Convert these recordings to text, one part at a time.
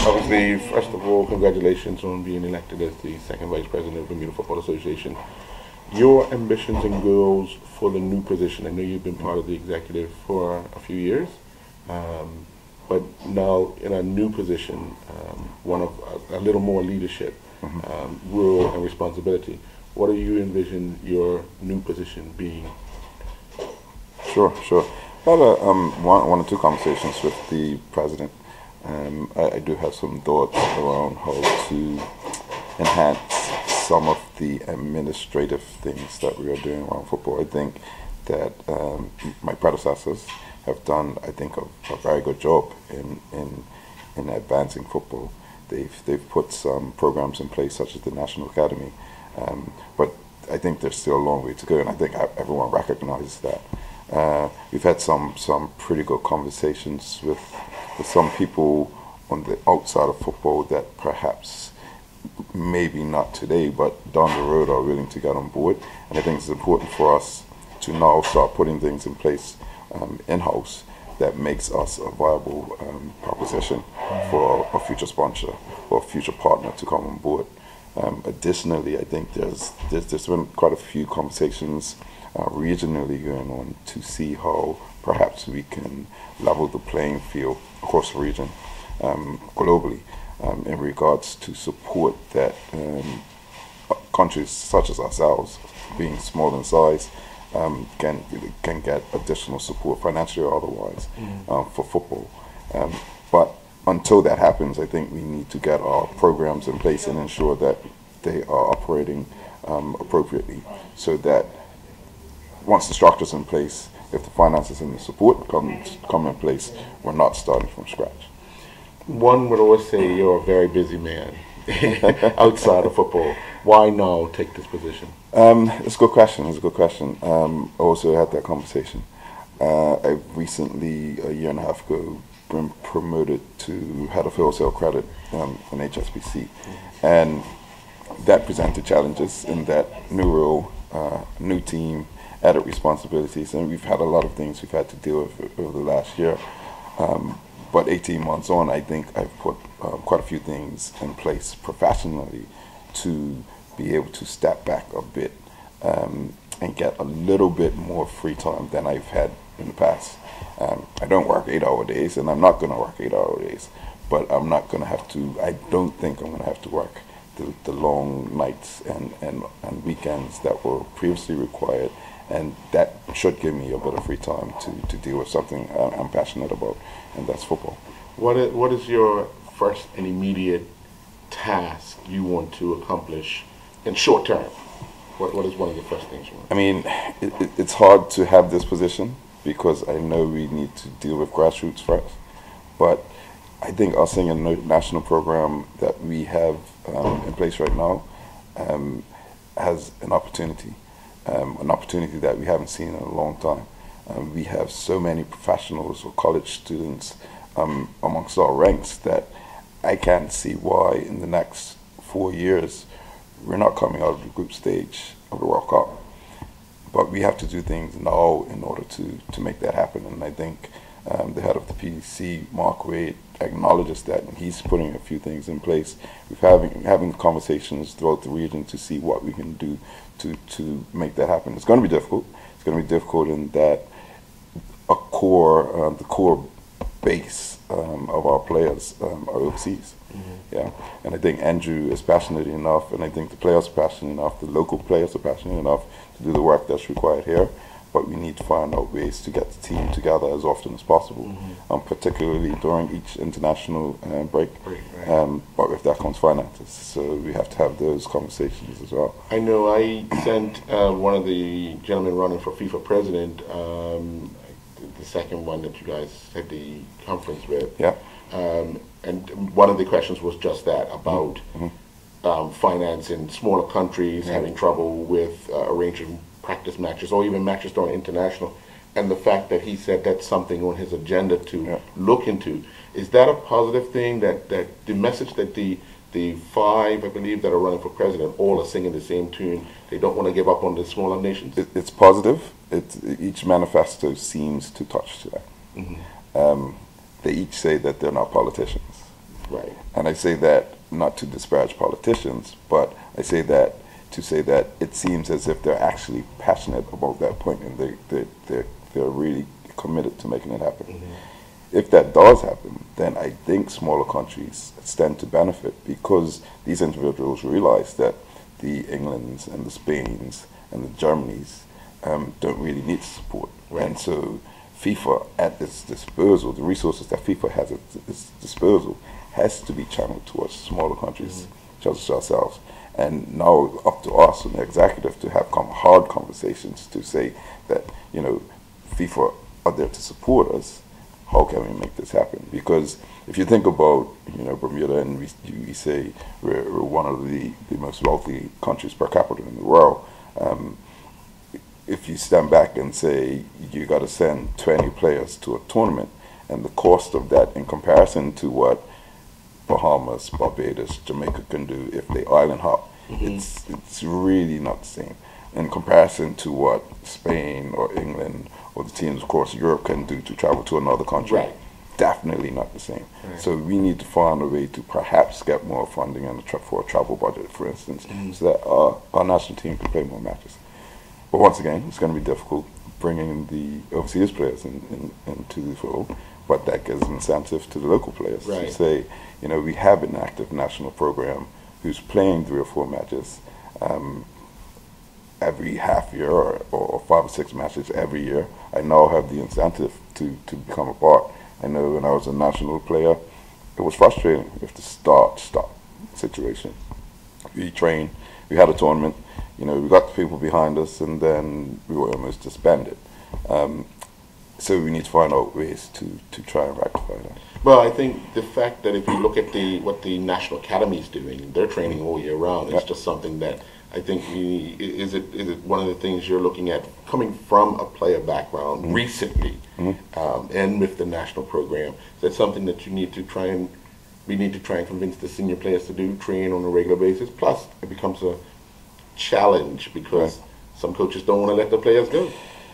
Obviously, first of all, congratulations on being elected as the second vice president of the Bermuda Football Association. Your ambitions and goals for the new position. I know you've been part of the executive for a few years, but now in a new position, one of a little more leadership, role and responsibility. What do you envision your new position being? Sure. I had one or two conversations with the president. I do have some thoughts around how to enhance some of the administrative things that we are doing around football. I think that my predecessors have done, I think, a very good job in advancing football. They've put some programs in place, such as the National Academy, but I think there's still a long way to go, and I think everyone recognizes that. We've had some pretty good conversations with some people on the outside of football that perhaps maybe not today, but down the road are willing to get on board. And I think it's important for us to now start putting things in place in-house that makes us a viable proposition for a future sponsor or a future partner to come on board. Additionally, I think there's been quite a few conversations regionally going on to see how perhaps we can level the playing field across the region globally in regards to support that countries such as ourselves, being small in size, can get additional support financially or otherwise for football. But until that happens, I think we need to get our programs in place and ensure that they are operating appropriately, so that once the structure's in place, if the finances and the support come in place, we're not starting from scratch. One would always say you're a very busy man outside of football. Why now take this position? It's a good question. I also had that conversation. I recently, a year and a half ago, been promoted to head of wholesale credit in HSBC, and that presented challenges in that new role, new team, added responsibilities, and we've had a lot of things we've had to deal with over the last year. But 18 months on, I think I've put quite a few things in place professionally to be able to step back a bit and get a little bit more free time than I've had in the past. I don't work 8-hour days, and I'm not going to work 8-hour days, but I'm not going to have to, I don't think I'm going to have to work the long nights and weekends that were previously required, and that should give me a bit of free time to deal with something I'm passionate about, and that's football. What is your first and immediate task you want to accomplish in short term? What is one of the first things you want? I mean, it's hard to have this position because I know we need to deal with grassroots first, but I think our senior national program that we have in place right now has an opportunity that we haven't seen in a long time. We have so many professionals or college students amongst our ranks that I can't see why in the next 4 years we're not coming out of the group stage of the World Cup. But we have to do things now in order to make that happen, and I think the head of the PDC, Mark Wade, acknowledges that, and he's putting a few things in place. We're having conversations throughout the region to see what we can do to make that happen. It's going to be difficult. It's going to be difficult in that the core base of our players are overseas. Yeah, and I think Andrew is passionate enough, and I think the players are passionate enough, the local players are passionate enough to do the work that's required here. But we need to find out ways to get the team together as often as possible, particularly during each international break. But with that comes finances, so we have to have those conversations as well. I know I sent one of the gentlemen running for FIFA president, the second one that you guys had the conference with. Yeah. And one of the questions was just that, about finance in smaller countries having trouble with arranging practice matches or even matches during international, and the fact that he said that's something on his agenda to look into. Is that a positive thing, that the message that the five, I believe, that are running for president all are singing the same tune? They don't want to give up on the smaller nations? It's positive. Each manifesto seems to touch to that. They each say that they're not politicians. Right. And I say that not to disparage politicians, but I say that to say that it seems as if they're actually passionate about that point, and they're really committed to making it happen. If that does happen, then I think smaller countries stand to benefit, because these individuals realize that the Englands and the Spains and the Germanys don't really need support. Right. And so FIFA at its disposal, the resources that FIFA has at its disposal, has to be channeled towards smaller countries, such as ourselves. And now up to us and the executive to have hard conversations to say that, you know, FIFA are there to support us. How can we make this happen? Because if you think about, you know, Bermuda, and we say we're one of the most wealthy countries per capita in the world, if you stand back and say you got to send 20 players to a tournament, and the cost of that in comparison to what Bahamas, Barbados, Jamaica can do if they island hop, it's really not the same in comparison to what Spain or England or the teams across Europe can do to travel to another country. Right. Definitely not the same. Right. So we need to find a way to perhaps get more funding for a travel budget, for instance, so that our national team can play more matches. But once again, it's going to be difficult bringing the overseas players into the fold, but that gives incentive to the local players to say, you know, we have an active national program who's playing 3 or 4 matches every half year, or 5 or 6 matches every year. I now have the incentive to become a part. I know when I was a national player, it was frustrating with the start situation. We trained, we had a tournament, you know, we got the people behind us, and then we were almost disbanded. So we need to find out ways to try and rectify that. Well, I think the fact that if you look at what the National Academy is doing, they're training all year round. It's just something that I think is it one of the things you're looking at coming from a player background recently, and with the national program. Is that something that we need to try and convince the senior players to do, train on a regular basis? Plus, it becomes a challenge because some coaches don't want to let the players go.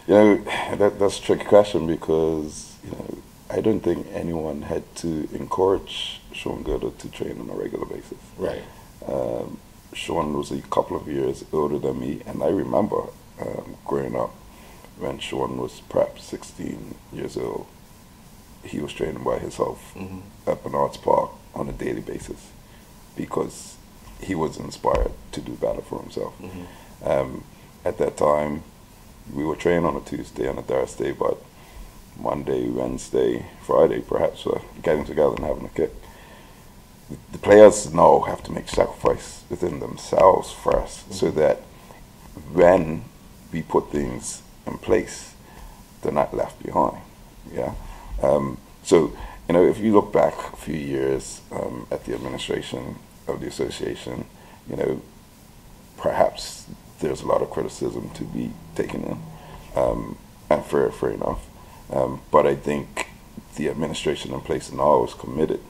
You know, that's a tricky question, because, you know, I don't think anyone had to encourage Sean Goodall to train on a regular basis. Right. Sean was a couple of years older than me, and I remember growing up when Sean was perhaps 16 years old. He was training by himself at Bernard's Park on a daily basis, because he was inspired to do better for himself. At that time, we were training on a Tuesday and a Thursday, but Monday, Wednesday, Friday, perhaps, getting together and having a kick. The players now have to make sacrifice within themselves first, so that when we put things in place, they're not left behind. Yeah. So, you know, if you look back a few years at the administration of the association, you know, perhaps there's a lot of criticism to be taken in, and fair enough. But I think the administration in place now is committed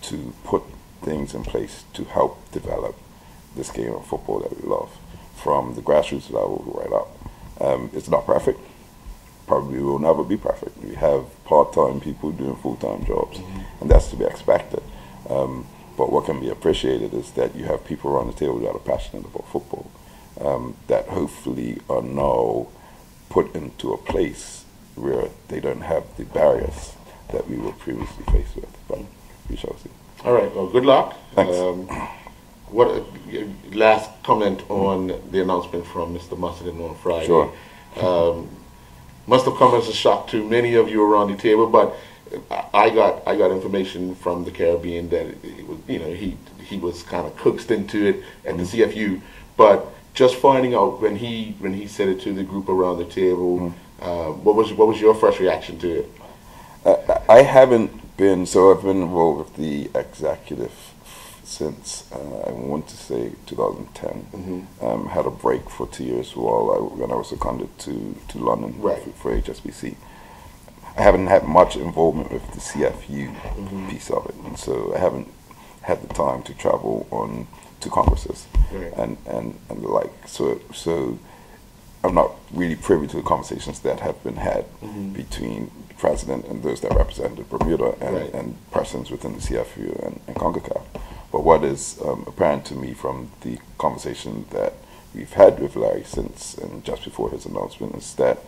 to put things in place to help develop this game of football that we love, from the grassroots level right up. It's not perfect. Probably will never be perfect. We have part-time people doing full-time jobs, and that's to be expected. But what can be appreciated is that you have people around the table that are passionate about football, that hopefully are now put into a place where they don't have the barriers that we were previously faced with. But we shall see. All right. Well, good luck. Thanks. What last comment on the announcement from Mr. Musselin on Friday? Sure. Must have come as a shock to many of you around the table, but I got information from the Caribbean that it was, you know, he was kind of coaxed into it at the CFU, but just finding out when he said it to the group around the table, what was your first reaction to it? I haven't been, so I've been involved with the executive since I want to say 2010. Had a break for 2 years when I was seconded to London for HSBC. I haven't had much involvement with the CFU piece of it, and so I haven't had the time to travel on to congresses and the like. So I'm not really privy to the conversations that have been had between the president and those that represented Bermuda and persons within the CFU and CONCACAF. But what is apparent to me from the conversation that we've had with Larry since and just before his announcement is that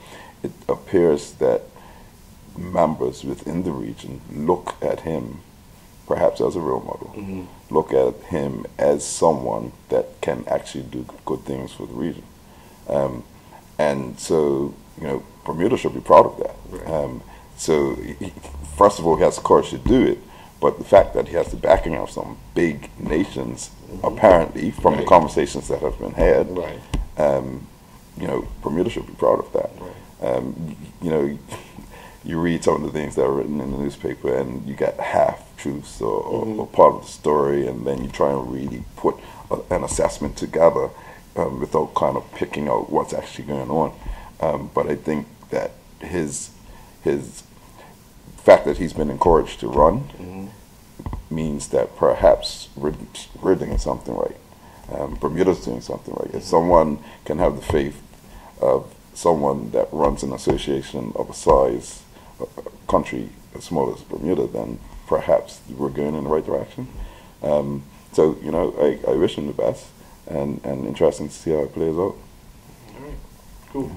it appears that members within the region look at him perhaps as a role model, look at him as someone that can actually do good things for the region. And so, Bermuda should be proud of that. Right. So, first of all, he has the courage to do it, but the fact that he has the backing of some big nations, apparently, from the conversations that have been had, Bermuda should be proud of that. Right. You read some of the things that are written in the newspaper and you get half-truths or part of the story, and then you try and really put an assessment together without kind of picking out what's actually going on. But I think that his fact that he's been encouraged to run means that perhaps we're doing something right. Bermuda's doing something right. If someone can have the faith of someone that runs an association of a size, a country as small as Bermuda, then perhaps we're going in the right direction. So, I wish him the best, and interesting to see how it plays out. All right, cool.